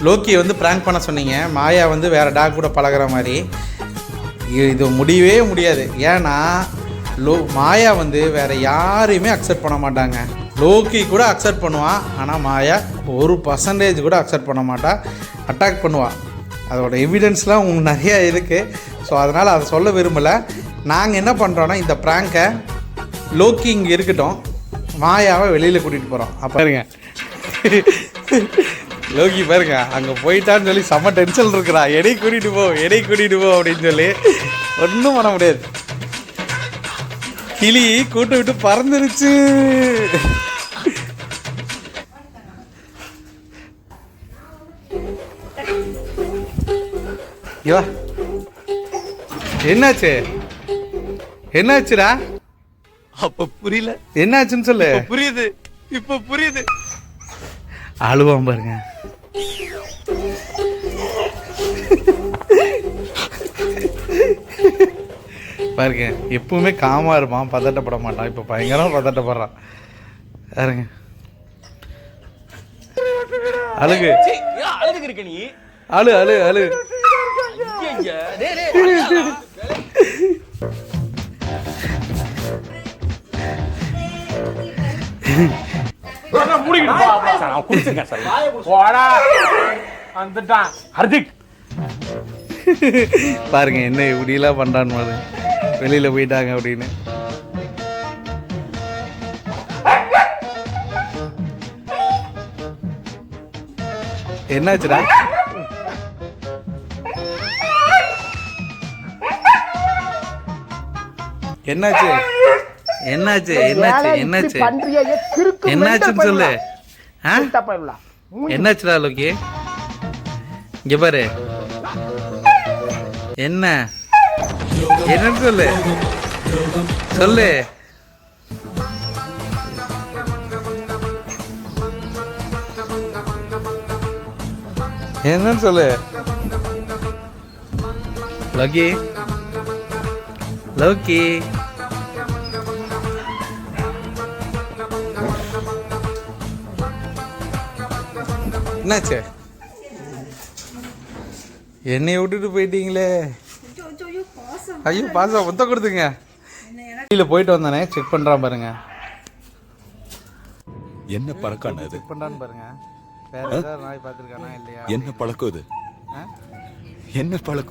லோக்கியை வந்து ப்ராங்க் பண்ண சொன்னீங்க. மாயா வந்து வேறு டாக் கூட பழகிற மாதிரி. இது முடியவே முடியாது. ஏன்னா மாயா வந்து வேறு யாரையுமே அக்செப்ட் பண்ண மாட்டாங்க. லோக்கி கூட அக்செப்ட் பண்ணுவான், ஆனால் மாயா 1% கூட அக்செப்ட் பண்ண மாட்டா, அட்டாக் பண்ணுவாள். அதோட எவிடன்ஸ்லாம் உங்களுக்கு நிறையா இருக்குது. ஸோ அதனால் அதை சொல்ல விரும்பலை. நாங்கள் என்ன பண்ணுறோன்னா, இந்த ப்ராங்கை லோக்கி இங்கே இருக்கட்டும், மாயாவை வெளியில் கூட்டிகிட்டு போகிறோம். அப்போ பாருங்க, லோக்கி பாருங்க அங்கே போயிட்டான்னு சொல்லி செம்ம டென்ஷன் இருக்கிறா. எடை கூட்டிகிட்டு போ அப்படின்னு சொல்லி ஒன்றும் பண்ண முடியாது. கிளி கூட்டு விட்டு பறந்துருச்சு. என்னாச்சுடா? அப்ப புரியல. என்னாச்சுன்னு சொல்லு. புரியுது, இப்ப புரியுது. அழுவான் பாருங்க. பாருங்க, எப்பவுமே காமா இருப்பான், பதட்டப்பட மாட்டான். இப்ப பயங்கரமா பதட்டப்படுறான் பாருங்க. அழுகு இருக்க நீ. அழு அழு அழு. பாருங்க என்ன இப்படிலாம் பண்றான்னு பாருங்க. வெளியில போயிட்டாங்க அப்படின்னு. என்னாச்சுடா? என்னாச்சு என்னாச்சு என்னாச்சு என்னாச்சு என்னாச்சுன்னு சொல்லு. என்னாச்சுடா லோக்கி? இங்க பாரு. என்னன்னு சொல்லு சொல்லு. என்னன்னு சொல்லு லோக்கி. லோக்கி என்னாச்சு? என்னை விட்டுட்டு போயிட்டீங்களே. ஐயோ பாசம் மொத்த கொடுத்துங்க. வெளியில் போயிட்டு வந்தானே, செக் பண்ணுறான் பாருங்க. என்ன பழக்கம் இது? செக் பண்ணுறான்னு பாருங்க. வேற ஏதாவது நாய் பார்த்துருக்கானா இல்லையா? என்ன பழக்கம் இது? என்ன பழக்கம்?